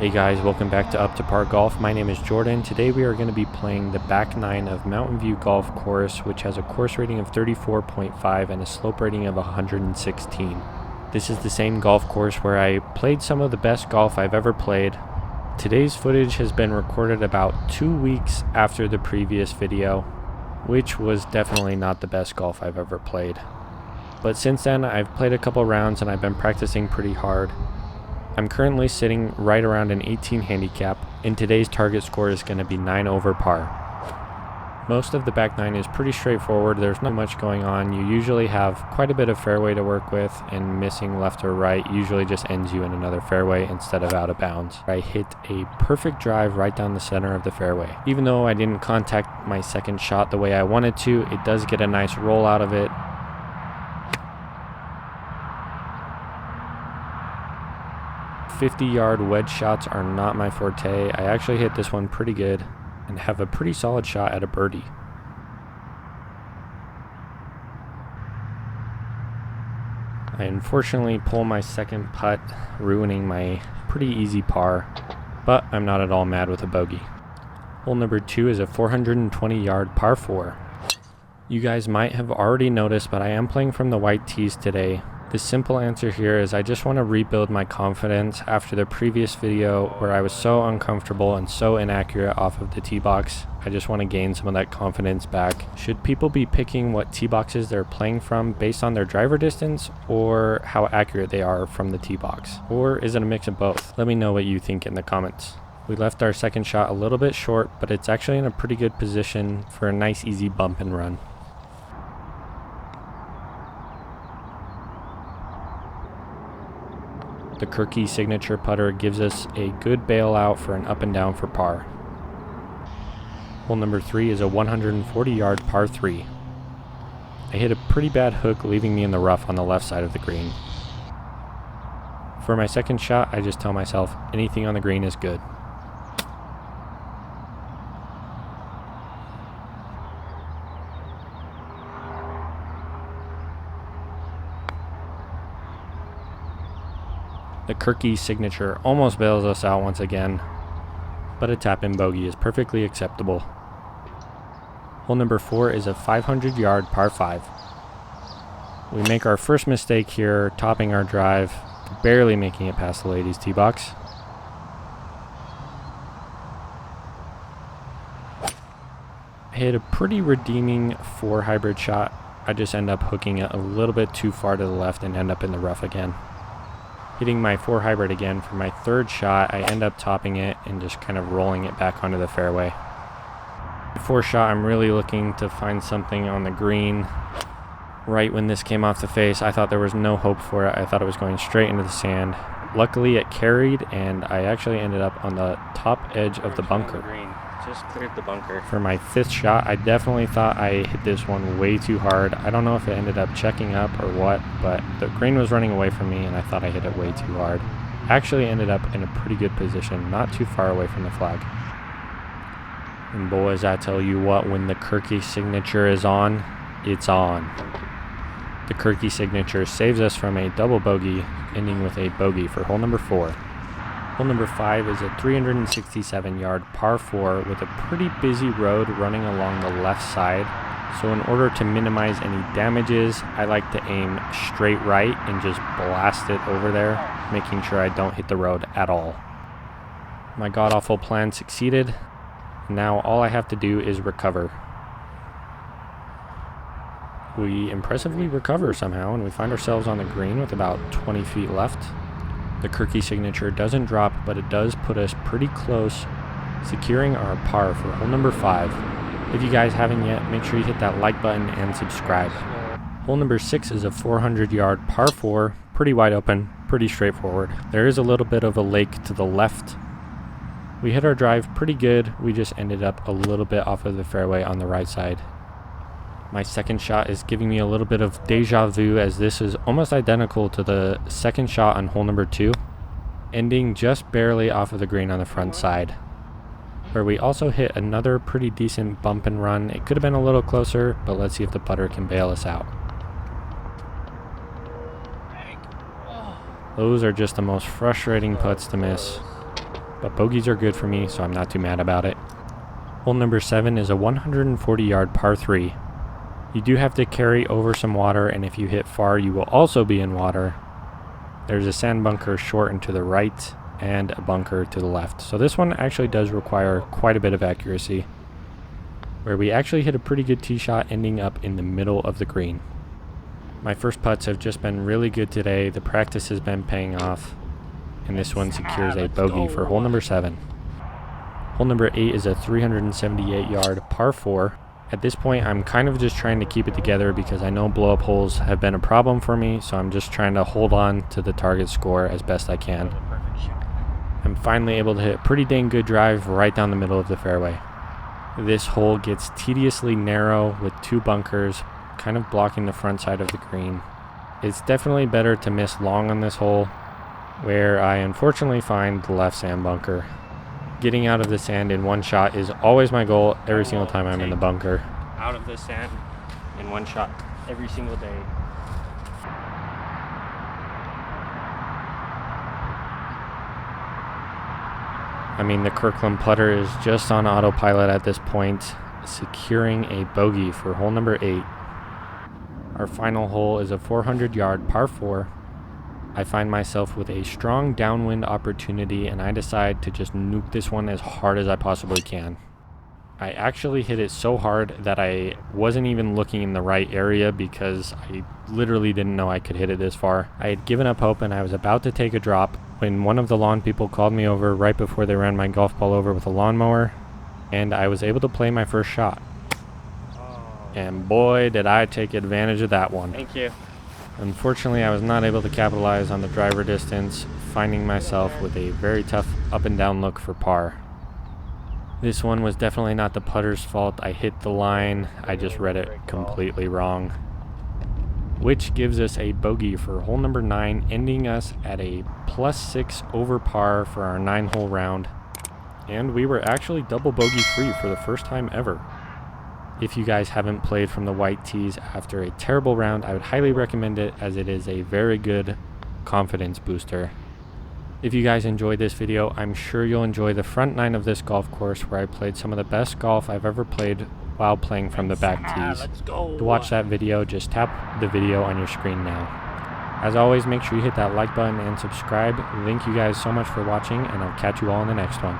Hey guys, welcome back to Up to Par Golf. My name is Jordan. Today we are going to be playing the back nine of Mountain View Golf Course, which has a course rating of 34.5 and a slope rating of 116. This is the same golf course where I played some of the best golf I've ever played. Today's footage has been recorded about 2 weeks after the previous video, which was definitely not the best golf I've ever played. But since then, I've played a couple rounds and I've been practicing pretty hard. I'm currently sitting right around an 18 handicap, and today's target score is going to be 9 over par. Most of the back nine is pretty straightforward. There's not much going on. You usually have quite a bit of fairway to work with, and missing left or right usually just ends you in another fairway instead of out of bounds. I hit a perfect drive right down the center of the fairway. Even though I didn't contact my second shot the way I wanted to, it does get a nice roll out of it. 50-yard wedge shots are not my forte. I actually hit this one pretty good and have a pretty solid shot at a birdie. I unfortunately pull my second putt, ruining my pretty easy par, but I'm not at all mad with a bogey. Hole number 2 is a 420-yard par 4. You guys might have already noticed, but I am playing from the white tees today. The simple answer here is I just want to rebuild my confidence after the previous video where I was so uncomfortable and so inaccurate off of the tee box. I just want to gain some of that confidence back. Should people be picking what tee boxes they're playing from based on their driver distance or how accurate they are from the tee box? Or is it a mix of both? Let me know what you think in the comments. We left our second shot a little bit short, but it's actually in a pretty good position for a nice easy bump and run. The Kirky signature putter gives us a good bailout for an up and down for par. Hole number 3 is a 140-yard par 3. I hit a pretty bad hook, leaving me in the rough on the left side of the green. For my second shot, I just tell myself anything on the green is good. The Kirky signature almost bails us out once again, but a tap-in bogey is perfectly acceptable. Hole number 4 is a 500-yard par 5. We make our first mistake here, topping our drive, barely making it past the ladies' tee box. I hit a pretty redeeming 4 hybrid shot. I just end up hooking it a little bit too far to the left and end up in the rough again. Hitting my 4 hybrid again for my third shot, I end up topping it and just kind of rolling it back onto the fairway. The 4th shot, I'm really looking to find something on the green. Right when this came off the face, I thought there was no hope for it. I thought it was going straight into the sand. Luckily, it carried, and I actually ended up on the top edge of the bunker. Just cleared the bunker. For my 5th shot, I definitely thought I hit this one way too hard. I don't know if it ended up checking up or what, but the green was running away from me and I thought I hit it way too hard. Actually ended up in a pretty good position, not too far away from the flag. And boys, I tell you what, when the Kirky signature is on, it's on. The Kirky signature saves us from a double bogey, ending with a bogey for hole number 4. Hole number 5 is a 367-yard par 4 with a pretty busy road running along the left side. So in order to minimize any damages, I like to aim straight right and just blast it over there, making sure I don't hit the road at all. My god-awful plan succeeded. Now all I have to do is recover. We impressively recover somehow, and we find ourselves on the green with about 20 feet left. The Kirky signature doesn't drop, but it does put us pretty close, securing our par for hole number 5. If you guys haven't yet, make sure you hit that like button and subscribe. Hole number 6 is a 400-yard par 4, pretty wide open, pretty straightforward. There is a little bit of a lake to the left. We hit our drive pretty good, we just ended up a little bit off of the fairway on the right side. My second shot is giving me a little bit of deja vu, as this is almost identical to the second shot on hole number 2, ending just barely off of the green on the front side, where we also hit another pretty decent bump and run. It could have been a little closer, but let's see if the putter can bail us out. Those are just the most frustrating putts to miss. but bogeys are good for me, so I'm not too mad about it. Hole number 7 is a 140-yard par 3. You do have to carry over some water, and if you hit far, you will also be in water. There's a sand bunker short and to the right, and a bunker to the left. So this one actually does require quite a bit of accuracy, where we actually hit a pretty good tee shot ending up in the middle of the green. My first putts have just been really good today. The practice has been paying off, and this one secures a bogey for hole number 7. Hole number 8 is a 378-yard par 4. At this point, I'm kind of just trying to keep it together because I know blow-up holes have been a problem for me, so I'm just trying to hold on to the target score as best I can. I'm finally able to hit a pretty dang good drive right down the middle of the fairway. This hole gets tediously narrow with 2 bunkers, kind of blocking the front side of the green. It's definitely better to miss long on this hole, where I unfortunately find the left sand bunker. Getting out of the sand in one shot is always my goal every single time I'm in the bunker. Out of the sand in one shot every single day. I mean, the Kirkland putter is just on autopilot at this point, securing a bogey for hole number 8. Our final hole is a 400-yard par 4. I find myself with a strong downwind opportunity, and I decide to just nuke this one as hard as I possibly can. I actually hit it so hard that I wasn't even looking in the right area because I literally didn't know I could hit it this far. I had given up hope and I was about to take a drop when one of the lawn people called me over right before they ran my golf ball over with a lawnmower, and I was able to play my first shot. And boy, did I take advantage of that one. Thank you. Unfortunately, I was not able to capitalize on the driver distance, finding myself with a very tough up and down look for par. This one was definitely not the putter's fault. I hit the line, I just read it completely wrong. Which gives us a bogey for hole number 9, ending us at a +6 over par for our 9-hole round. And we were actually double bogey free for the first time ever. If you guys haven't played from the white tees after a terrible round, I would highly recommend it, as it is a very good confidence booster. If you guys enjoyed this video, I'm sure you'll enjoy the front 9 of this golf course, where I played some of the best golf I've ever played while playing from the back tees. To watch that video, just tap the video on your screen now. As always, make sure you hit that like button and subscribe. Thank you guys so much for watching, and I'll catch you all in the next one.